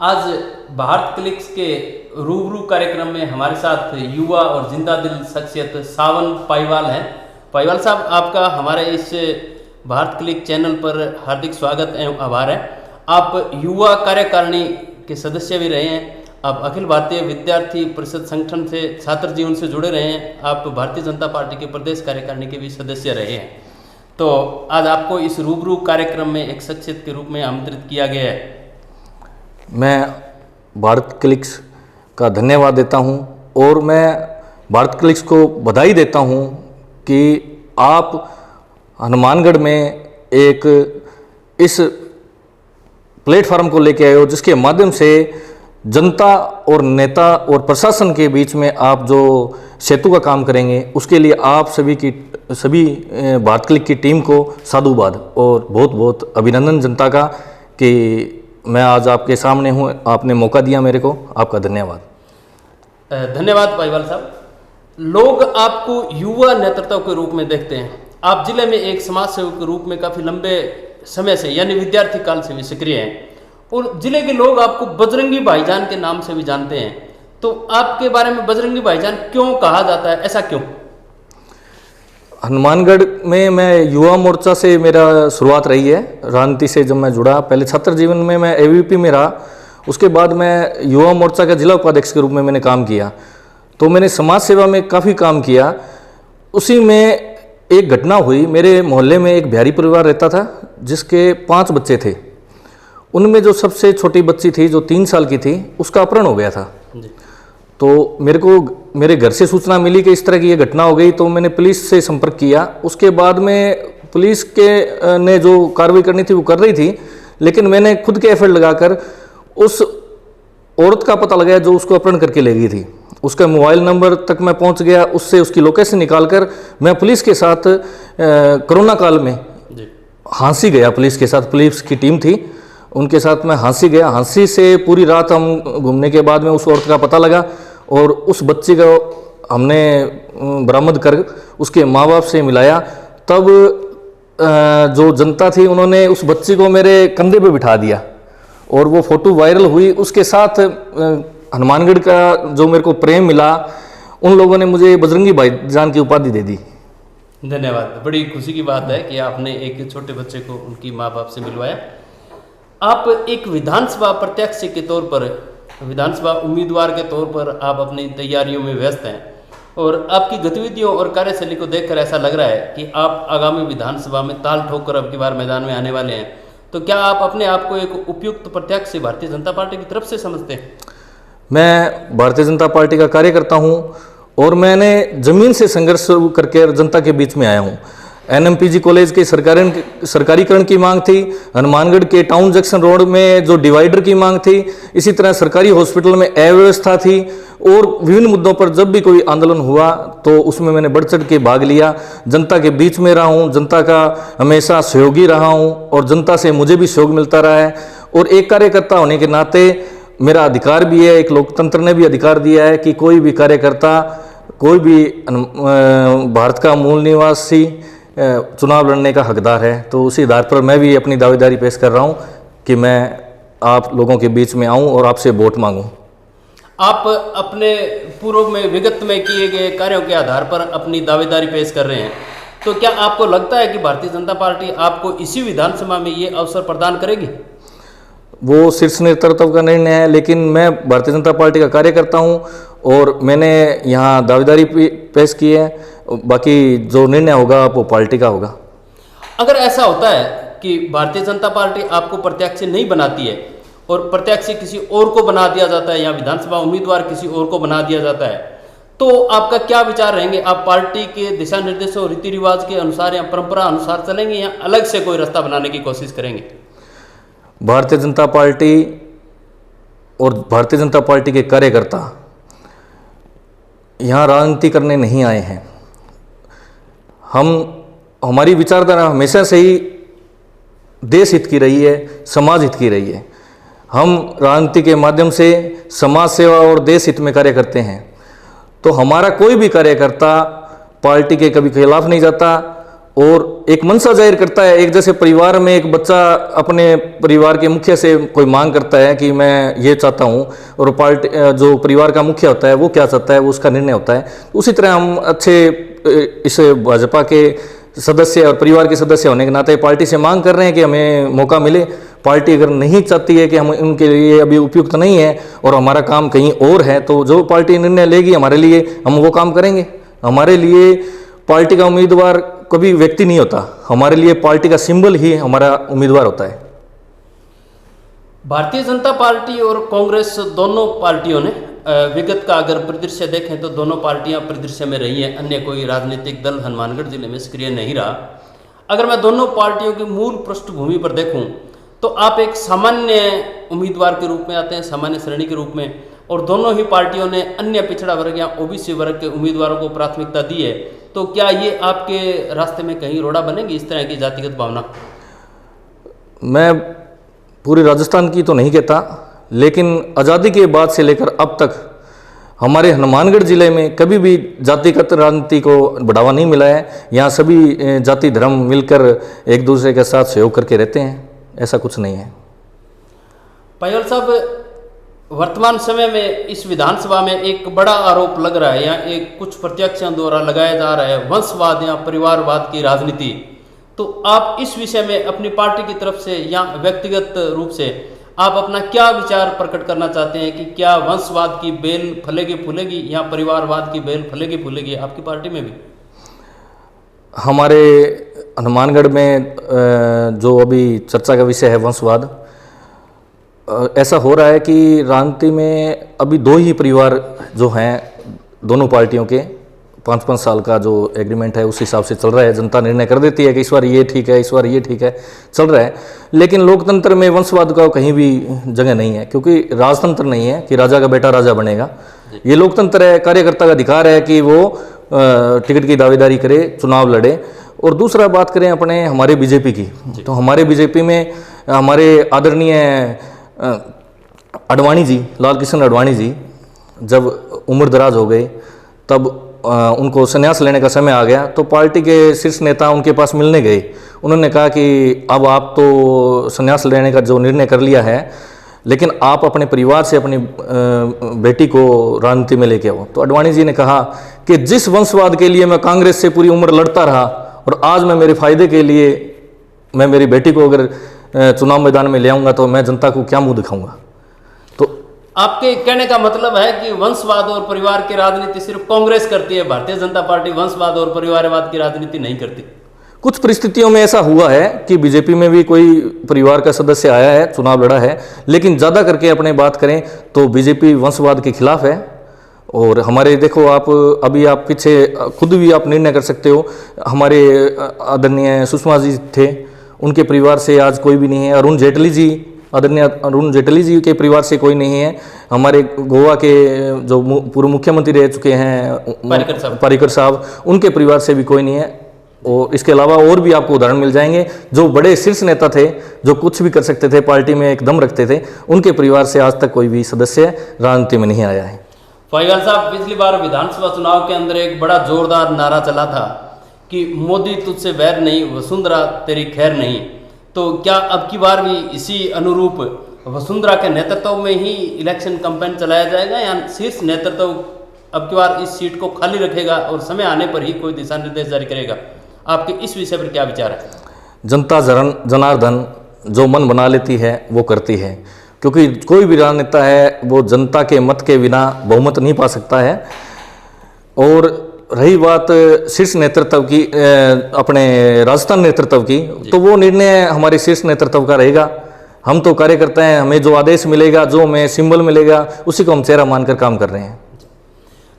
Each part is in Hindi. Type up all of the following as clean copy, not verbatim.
आज भारत क्लिक्स के रूबरू कार्यक्रम में हमारे साथ युवा और जिंदा दिल शख्सियत सावन पाईवाल हैं। पाईवाल साहब, आपका हमारे इस भारत क्लिक चैनल पर हार्दिक स्वागत एवं आभार है। आप युवा कार्यकारिणी के सदस्य भी रहे हैं, आप अखिल भारतीय विद्यार्थी परिषद संगठन से छात्र जीवन से जुड़े रहे हैं, आप भारतीय जनता पार्टी के प्रदेश कार्यकारिणी के भी सदस्य रहे हैं। तो आज आपको इस रूबरू कार्यक्रम में एक शख्सियत के रूप में आमंत्रित किया गया है। मैं भारत क्लिक्स का धन्यवाद देता हूं और मैं भारत क्लिक्स को बधाई देता हूं कि आप हनुमानगढ़ में एक इस प्लेटफार्म को लेकर आए हो जिसके माध्यम से जनता और नेता और प्रशासन के बीच में आप जो सेतु का काम करेंगे, उसके लिए आप सभी भारत क्लिक की टीम को साधुवाद और बहुत बहुत अभिनंदन जनता का कि मैं आज आपके सामने हूं, आपने मौका दिया मेरे को, आपका धन्यवाद। धन्यवाद पाईवाल साहब। लोग आपको युवा नेतृत्व के रूप में देखते हैं। आप जिले में एक समाज सेवक के रूप में काफ़ी लंबे समय से यानी विद्यार्थी काल से भी सक्रिय हैं और जिले के लोग आपको बजरंगी भाईजान के नाम से भी जानते हैं। तो आपके बारे में बजरंगी भाईजान क्यों कहा जाता है, ऐसा क्यों? हनुमानगढ़ में मैं युवा मोर्चा से मेरा शुरुआत रही है, राजनीति से जब मैं जुड़ा। पहले छात्र जीवन में मैं एवीपी में रहा, उसके बाद मैं युवा मोर्चा का जिला उपाध्यक्ष के रूप में मैंने काम किया। तो मैंने समाज सेवा में काफ़ी काम किया। उसी में एक घटना हुई, मेरे मोहल्ले में एक बिहारी परिवार रहता था जिसके 5 बच्चे थे। उनमें जो सबसे छोटी बच्ची थी जो 3 साल की थी, उसका अपहरण हो गया था। तो मेरे को मेरे घर से सूचना मिली कि इस तरह की ये घटना हो गई, तो मैंने पुलिस से संपर्क किया। उसके बाद में पुलिस के ने जो कार्रवाई करनी थी वो कर रही थी, लेकिन मैंने खुद के एफर्ट लगाकर उस औरत का पता लगाया जो उसको अपहरण करके ले गई थी। उसका मोबाइल नंबर तक मैं पहुंच गया, उससे उसकी लोकेशन निकालकर मैं पुलिस के साथ कोरोना काल में हाँसी गया। पुलिस के साथ, पुलिस की टीम थी, उनके साथ मैं हाँसी गया। हाँसी से पूरी रात हम घूमने के बाद में उस औरत का पता लगा और उस बच्चे को हमने बरामद कर उसके माँ बाप से मिलाया। तब जो जनता थी उन्होंने उस बच्ची को मेरे कंधे पे बिठा दिया और वो फोटो वायरल हुई। उसके साथ हनुमानगढ़ का जो मेरे को प्रेम मिला, उन लोगों ने मुझे बजरंगी भाईजान की उपाधि दे दी। धन्यवाद। बड़ी खुशी की बात है कि आपने एक छोटे बच्चे को उनकी माँ बाप से मिलवाया। आप एक विधानसभा प्रत्याशी के तौर पर, विधानसभा उम्मीदवार के तौर पर आप अपनी तैयारियों में व्यस्त हैं और आपकी गतिविधियों और कार्यशैली को देखकर ऐसा लग रहा है कि आप आगामी विधानसभा में ताल ठोक कर अब की बार मैदान में आने वाले हैं। तो क्या आप अपने आप को एक उपयुक्त प्रत्याशी भारतीय जनता पार्टी की तरफ से समझते हैं? मैं भारतीय जनता पार्टी का कार्यकर्ता हूं और मैंने जमीन से संघर्ष शुरू करके जनता के बीच में आया हूं। एनएमपीजी कॉलेज के सरकारीकरण की मांग थी, हनुमानगढ़ के टाउन जंक्शन रोड में जो डिवाइडर की मांग थी, इसी तरह सरकारी हॉस्पिटल में अव्यवस्था थी और विभिन्न मुद्दों पर जब भी कोई आंदोलन हुआ तो उसमें मैंने बढ़ चढ़ के भाग लिया। जनता के बीच में रहा हूँ, जनता का हमेशा सहयोगी रहा हूँ और जनता से मुझे भी सहयोग मिलता रहा है। और एक कार्यकर्ता होने के नाते मेरा अधिकार भी है, एक लोकतंत्र ने भी अधिकार दिया है कि कोई भी कार्यकर्ता, कोई भी भारत का मूल निवासी चुनाव लड़ने का हकदार है। तो उसी आधार पर मैं भी अपनी दावेदारी पेश कर रहा हूं कि मैं आप लोगों के बीच में आऊं और आपसे वोट मांगूं। आप अपने पूर्व में विगत में किए गए कार्यों के आधार पर अपनी दावेदारी पेश कर रहे हैं, तो क्या आपको लगता है कि भारतीय जनता पार्टी आपको इसी विधानसभा में ये अवसर प्रदान करेगी? वो शीर्ष नेतृत्व का निर्णय है, लेकिन मैं भारतीय जनता पार्टी का कार्यकर्ता हूं और मैंने यहाँ दावेदारी पेश की है। बाकी जो निर्णय होगा वो पार्टी का होगा। अगर ऐसा होता है कि भारतीय जनता पार्टी आपको प्रत्याशी नहीं बनाती है और प्रत्याशी किसी और को बना दिया जाता है या विधानसभा उम्मीदवार किसी और को बना दिया जाता है, तो आपका क्या विचार रहेंगे? आप पार्टी के दिशा निर्देशों, रीति रिवाज के अनुसार या परंपरा अनुसार चलेंगे या अलग से कोई रास्ता बनाने की कोशिश करेंगे? भारतीय जनता पार्टी और भारतीय जनता पार्टी के कार्यकर्ता यहाँ राजनीति करने नहीं आए हैं। हमारी विचारधारा हमेशा से ही देश हित की रही है, समाज हित की रही है। हम राजनीति के माध्यम से समाज सेवा और देश हित में कार्य करते हैं। तो हमारा कोई भी कार्यकर्ता पार्टी के कभी खिलाफ नहीं जाता और एक मंशा जाहिर करता है। एक जैसे परिवार में एक बच्चा अपने परिवार के मुखिया से कोई मांग करता है कि मैं ये चाहता हूँ, और पार्टी जो परिवार का मुखिया होता है वो क्या चाहता है वो उसका निर्णय होता है। उसी तरह हम अच्छे इस भाजपा के सदस्य और परिवार के सदस्य होने के नाते पार्टी से मांग कर रहे हैं कि हमें मौका मिले। पार्टी अगर नहीं चाहती है कि हम उनके लिए अभी उपयुक्त नहीं है और हमारा काम कहीं और है, तो जो पार्टी निर्णय लेगी हमारे लिए, हम वो काम करेंगे। हमारे लिए पार्टी का उम्मीदवार कभी व्यक्ति नहीं होता, हमारे लिए पार्टी का सिंबल ही हमारा उम्मीदवार होता है। भारतीय जनता पार्टी और कांग्रेस दोनों पार्टियों ने विगत का अगर परिदृश्य देखें तो दोनों पार्टियां परिदृश्य में रही हैं, अन्य कोई राजनीतिक दल हनुमानगढ़ जिले में सक्रिय नहीं रहा। अगर मैं दोनों पार्टियों की मूल पृष्ठभूमि पर देखूं तो आप एक सामान्य उम्मीदवार के रूप में आते हैं, सामान्य श्रेणी के रूप में, और दोनों ही पार्टियों ने अन्य पिछड़ा वर्ग या ओबीसी वर्ग के उम्मीदवारों को प्राथमिकता दी है। तो क्या ये आपके रास्ते में कहीं रोड़ा बनेगी इस तरह की जातिगत भावना? मैं पूरे राजस्थान की तो नहीं कहता, लेकिन आज़ादी के बाद से लेकर अब तक हमारे हनुमानगढ़ जिले में कभी भी जातिगत राजनीति को बढ़ावा नहीं मिला है। यहाँ सभी जाति धर्म मिलकर एक दूसरे के साथ सहयोग करके रहते हैं, ऐसा कुछ नहीं है। पायवाल साहब, वर्तमान समय में इस विधानसभा में एक बड़ा आरोप लग रहा है या एक कुछ प्रत्याशियों द्वारा लगाया जा रहा है वंशवाद या परिवारवाद की राजनीति। तो आप इस विषय में अपनी पार्टी की तरफ से या व्यक्तिगत रूप से आप अपना क्या विचार प्रकट करना चाहते हैं कि क्या वंशवाद की बेल फलेगी फूलेगी या परिवारवाद की बेल फलेगी फूलेगी आपकी पार्टी में भी? हमारे हनुमानगढ़ में जो अभी चर्चा का विषय है वंशवाद, ऐसा हो रहा है कि राजनीति में अभी दो ही परिवार जो हैं दोनों पार्टियों के, 5-5 साल का जो एग्रीमेंट है उस हिसाब से चल रहा है। जनता निर्णय कर देती है कि इस बार ये ठीक है, इस बार ये ठीक है, चल रहा है। लेकिन लोकतंत्र में वंशवाद का कहीं भी जगह नहीं है, क्योंकि राजतंत्र नहीं है कि राजा का बेटा राजा बनेगा। ये लोकतंत्र है, कार्यकर्ता का अधिकार है कि वो टिकट की दावेदारी करे, चुनाव लड़े। और दूसरा बात करें अपने हमारे बीजेपी की, तो हमारे बीजेपी में हमारे आदरणीय अडवाणी जी, लाल कृष्ण अडवाणी जी जब उम्र दराज हो गए तब उनको संन्यास लेने का समय आ गया, तो पार्टी के शीर्ष नेता उनके पास मिलने गए। उन्होंने कहा कि अब आप तो संन्यास लेने का जो निर्णय कर लिया है, लेकिन आप अपने परिवार से अपनी बेटी को राजनीति में लेके आओ। तो अडवाणी जी ने कहा कि जिस वंशवाद के लिए मैं कांग्रेस से पूरी उम्र लड़ता रहा और आज मैं मेरे फायदे के लिए मैं मेरी बेटी को अगर चुनाव मैदान में ले आऊँगा तो मैं जनता को क्या मुंह दिखाऊंगा। तो आपके कहने का मतलब है कि वंशवाद और परिवार की राजनीति सिर्फ कांग्रेस करती है, भारतीय जनता पार्टी वंशवाद और परिवारवाद की राजनीति नहीं करती? कुछ परिस्थितियों में ऐसा हुआ है कि बीजेपी में भी कोई परिवार का सदस्य आया है, चुनाव लड़ा है, लेकिन ज़्यादा करके अपने बात करें तो बीजेपी वंशवाद के खिलाफ है। और हमारे देखो आप अभी आप पीछे खुद भी आप निर्णय कर सकते हो, हमारे आदरणीय सुषमा जी थे, उनके परिवार से आज कोई भी नहीं है। अरुण जेटली जी, आदरणीय अरुण जेटली जी के परिवार से कोई नहीं है। हमारे गोवा के जो पूर्व मुख्यमंत्री रह चुके हैं पारिकर साहब, उनके परिवार से भी कोई नहीं है। और इसके अलावा और भी आपको उदाहरण मिल जाएंगे जो बड़े शीर्ष नेता थे, जो कुछ भी कर सकते थे, पार्टी में एक दम रखते थे, उनके परिवार से आज तक कोई भी सदस्य राजनीति में नहीं आया है। पायवाल साहब, पिछली बार विधानसभा चुनाव के अंदर एक बड़ा जोरदार नारा चला था कि मोदी तुझसे वैर नहीं, वसुंधरा तेरी खैर नहीं। तो क्या अब की बार भी इसी अनुरूप वसुंधरा के नेतृत्व में ही इलेक्शन कैंपेन चलाया जाएगा या शीर्ष नेतृत्व अब की बार इस सीट को खाली रखेगा और समय आने पर ही कोई दिशा निर्देश जारी करेगा? आपके इस विषय पर क्या विचार है? जनता जनार्दन जो मन बना लेती है वो करती है, क्योंकि कोई भी राजनेता है वो जनता के मत के बिना बहुमत नहीं पा सकता है। और रही बात शीर्ष नेतृत्व की, अपने राजस्थान नेतृत्व की, तो वो निर्णय हमारे शीर्ष नेतृत्व का रहेगा। हम तो कार्यकर्ता हैं, हमें जो आदेश मिलेगा, जो हमें सिंबल मिलेगा, उसी को हम चेहरा मानकर काम कर रहे हैं।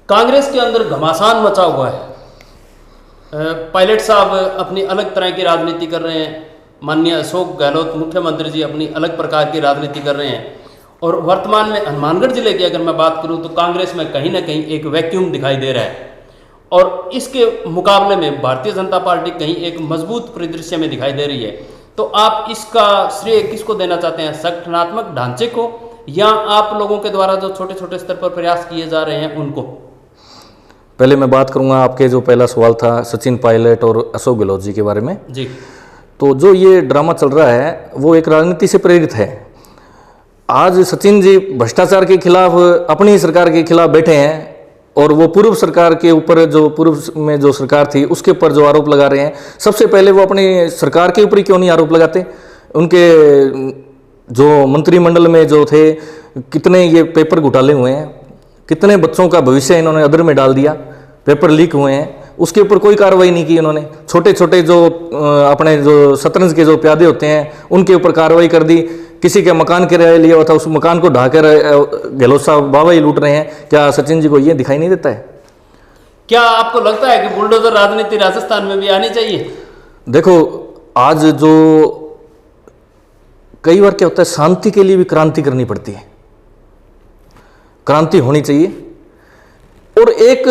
कांग्रेस के अंदर घमासान मचा हुआ है। पायलट साहब अपनी अलग तरह की राजनीति कर रहे हैं, माननीय अशोक गहलोत मुख्यमंत्री जी अपनी अलग प्रकार की राजनीति कर रहे हैं, और वर्तमान में हनुमानगढ़ जिले की अगर मैं बात करूं तो कांग्रेस में कहीं ना कहीं एक वैक्यूम दिखाई दे रहा है। और इसके मुकाबले में भारतीय जनता पार्टी कहीं एक मजबूत परिदृश्य में दिखाई दे रही है। तो आप इसका श्रेय किसको देना चाहते हैं, संगठनात्मक ढांचे को या आप लोगों के द्वारा जो छोटे छोटे स्तर पर प्रयास किए जा रहे हैं उनको? पहले मैं बात करूंगा आपके जो पहला सवाल था सचिन पायलट और अशोक गहलोत जी के बारे में। जी। तो जो ये ड्रामा चल रहा है वो एक राजनीति से प्रेरित है। आज सचिन जी भ्रष्टाचार के खिलाफ अपनी सरकार के खिलाफ बैठे हैं और वो पूर्व सरकार के ऊपर, जो पूर्व में जो सरकार थी उसके ऊपर जो आरोप लगा रहे हैं, सबसे पहले वो अपनी सरकार के ऊपर ही क्यों नहीं आरोप लगाते? उनके जो मंत्रिमंडल में जो थे, कितने ये पेपर घोटाले हुए हैं, कितने बच्चों का भविष्य इन्होंने अधर में डाल दिया, पेपर लीक हुए हैं, उसके ऊपर कोई कार्रवाई नहीं की इन्होंने। छोटे छोटे जो अपने जो शतरंज के जो प्यादे होते हैं उनके ऊपर कार्रवाई कर दी। किसी के मकान किराए लिया हुआ था, उस मकान को ढाकर गहलोत साहब बाबा ही लूट रहे हैं। क्या सचिन जी को ये दिखाई नहीं देता है? क्या आपको लगता है कि बुलडोजर राजनीति राजस्थान में भी आनी चाहिए? देखो, आज जो कई बार क्या होता है, शांति के लिए भी क्रांति करनी पड़ती है, क्रांति होनी चाहिए। और एक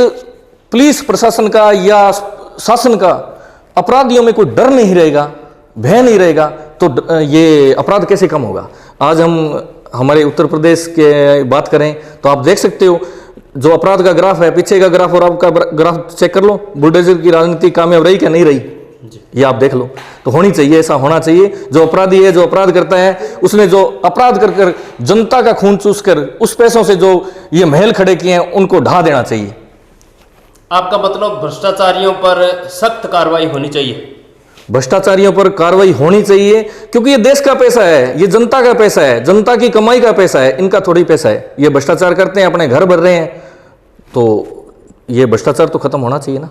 पुलिस प्रशासन का या शासन का अपराधियों में कोई डर नहीं रहेगा, भय नहीं रहेगा, तो ये अपराध कैसे कम होगा? आज हम हमारे उत्तर प्रदेश के बात करें तो आप देख सकते हो जो अपराध का ग्राफ है, पीछे का ग्राफ और आपका ग्राफ चेक कर लो, बुलडोजर की राजनीति कामयाब रही क्या नहीं रही, ये आप देख लो। तो होनी चाहिए, ऐसा होना चाहिए। जो अपराधी है, जो अपराध करता है, उसने जो अपराध कर कर जनता का खून चूस कर उस पैसों से जो ये महल खड़े किए हैं उनको ढा देना चाहिए। आपका मतलब भ्रष्टाचारियों पर सख्त कार्रवाई होनी चाहिए? भ्रष्टाचारियों पर कार्रवाई होनी चाहिए, क्योंकि ये देश का पैसा है, ये जनता का पैसा है, जनता की कमाई का पैसा है, इनका थोड़ी पैसा है। ये भ्रष्टाचार करते हैं, अपने घर भर रहे हैं, तो ये भ्रष्टाचार तो खत्म होना चाहिए ना।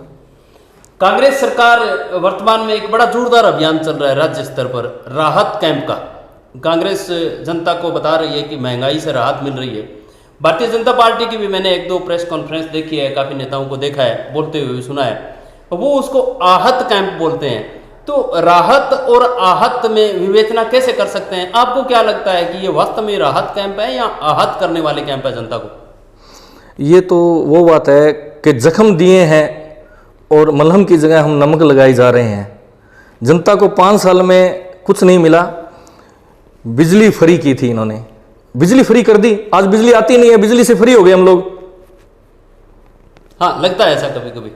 कांग्रेस सरकार वर्तमान में एक बड़ा जोरदार अभियान चल रहा है राज्य स्तर पर राहत कैंप का। कांग्रेस जनता को बता रही है कि महंगाई से राहत मिल रही है। भारतीय जनता पार्टी की भी मैंने 1-2 प्रेस कॉन्फ्रेंस देखी है, काफ़ी नेताओं को देखा है, बोलते हुए भी सुना है, वो उसको आहत कैंप बोलते हैं। तो राहत और आहत में विवेचना कैसे कर सकते हैं? आपको क्या लगता है कि ये वास्तव में राहत कैंप है या आहत करने वाले कैंप है जनता को? ये तो वो बात है कि जख्म दिए हैं और मलहम की जगह हम नमक लगाए जा रहे हैं। जनता को 5 साल में कुछ नहीं मिला। बिजली फ्री की थी इन्होंने, बिजली फ्री कर दी, आज बिजली आती नहीं है, बिजली से फ्री हो गए हम लोग। हाँ, लगता है ऐसा कभी कभी।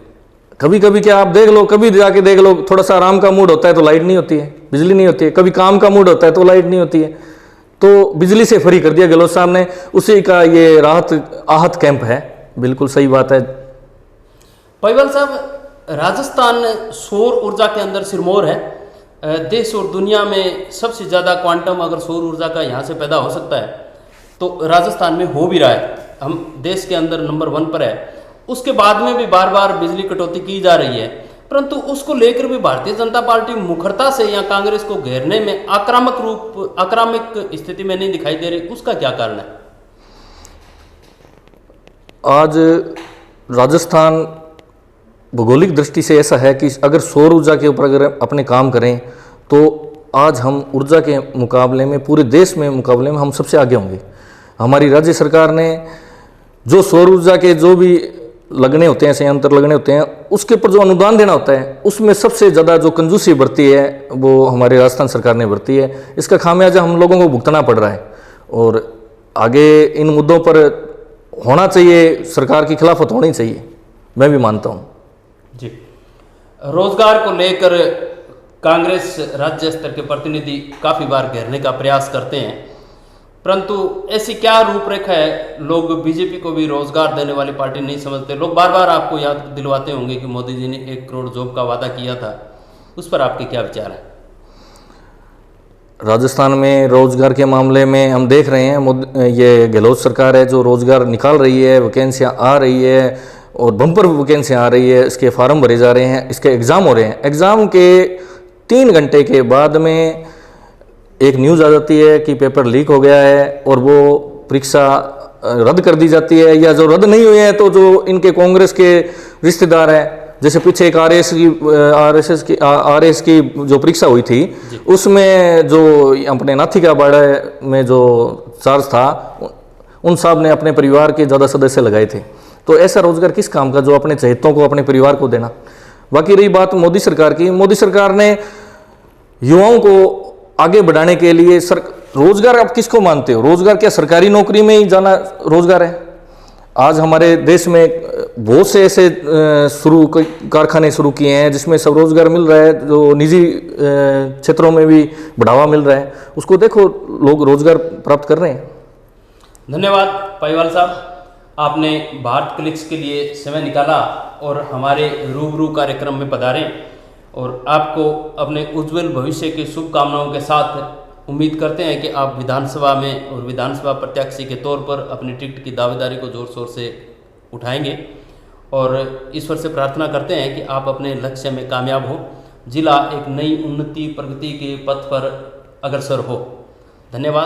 कभी कभी क्या आप देख लो, कभी जाके देख लो, थोड़ा सा आराम का मूड होता है तो लाइट नहीं होती है, बिजली नहीं होती है। कभी काम का मूड होता है तो लाइट नहीं होती है। तो बिजली से फ्री कर दिया गहलोत साहब ने, उसी का ये राहत आहत कैंप है। बिल्कुल सही बात है। पालीवाल साहब, राजस्थान सौर ऊर्जा के अंदर सिरमौर है। देश और दुनिया में सबसे ज़्यादा क्वांटम अगर सौर ऊर्जा का यहाँ से पैदा हो सकता है तो राजस्थान में हो भी रहा है। हम देश के अंदर नंबर 1 पर है। उसके बाद में भी बार बार बिजली कटौती की जा रही है, परंतु उसको लेकर भी भारतीय जनता पार्टी मुखरता से या कांग्रेस को घेरने में आक्रामक स्थिति में नहीं दिखाई दे रही। उसका क्या कारण है? आज राजस्थान भौगोलिक दृष्टि से ऐसा है कि अगर सौर ऊर्जा के ऊपर अगर अपने काम करें तो आज हम ऊर्जा के मुकाबले में, पूरे देश में मुकाबले में हम सबसे आगे होंगे। हमारी राज्य सरकार ने जो सौर ऊर्जा के जो भी लगने होते हैं, संयंत्र लगने होते हैं, उसके ऊपर जो अनुदान देना होता है उसमें सबसे ज़्यादा जो कंजूसी बरती है वो हमारी राजस्थान सरकार ने बरती है। इसका खामियाजा हम लोगों को भुगतना पड़ रहा है और आगे इन मुद्दों पर होना चाहिए, सरकार की खिलाफत होनी चाहिए, मैं भी मानता हूँ। जी, रोजगार को लेकर कांग्रेस राज्य स्तर के प्रतिनिधि काफ़ी बार घेरने का प्रयास करते हैं, परंतु ऐसी क्या रूपरेखा है? लोग बीजेपी को भी रोजगार देने वाली पार्टी नहीं समझते। लोग बार बार आपको याद दिलवाते होंगे कि मोदी जी ने 1 करोड़ जॉब का वादा किया था। उस पर आपके क्या विचार हैं? राजस्थान में रोजगार के मामले में हम देख रहे हैं, ये गहलोत सरकार है जो रोजगार निकाल रही है, वैकेंसियाँ आ रही है और बम्पर वैकेंसियाँ आ रही है, इसके फार्म भरे जा रहे हैं, इसके एग्ज़ाम हो रहे हैं। एग्ज़ाम के 3 घंटे के बाद में एक न्यूज़ आ जाती है कि पेपर लीक हो गया है और वो परीक्षा रद्द कर दी जाती है, या जो रद्द नहीं हुए हैं तो जो इनके कांग्रेस के रिश्तेदार हैं, जैसे पीछे एक आरएस की जो परीक्षा हुई थी उसमें जो अपने नाथिका बाड़ा में जो चार्ज था उन साहब ने अपने परिवार के ज़्यादा सदस्य लगाए थे। तो ऐसा रोजगार किस काम का जो अपने चहेतों को, अपने परिवार को देना। बाकी रही बात मोदी सरकार की, मोदी सरकार ने युवाओं को आगे बढ़ाने के लिए रोजगार आप किसको मानते हो? रोजगार क्या सरकारी नौकरी में ही जाना रोजगार है? आज हमारे देश में बहुत से ऐसे कारखाने शुरू किए हैं जिसमें सब रोजगार मिल रहा है, जो निजी क्षेत्रों में भी बढ़ावा मिल रहा है, उसको देखो लोग रोजगार प्राप्त कर रहे हैं। धन्यवाद पाईवाल साहब, आपने भारत क्लिक्स के लिए समय निकाला और हमारे रूबरू कार्यक्रम में पधारे, और आपको अपने उज्जवल भविष्य की शुभकामनाओं के साथ उम्मीद करते हैं कि आप विधानसभा में और विधानसभा प्रत्याशी के तौर पर अपनी टिकट की दावेदारी को जोर शोर से उठाएंगे, और ईश्वर से प्रार्थना करते हैं कि आप अपने लक्ष्य में कामयाब हो, जिला एक नई उन्नति प्रगति के पथ पर अग्रसर हो। धन्यवाद।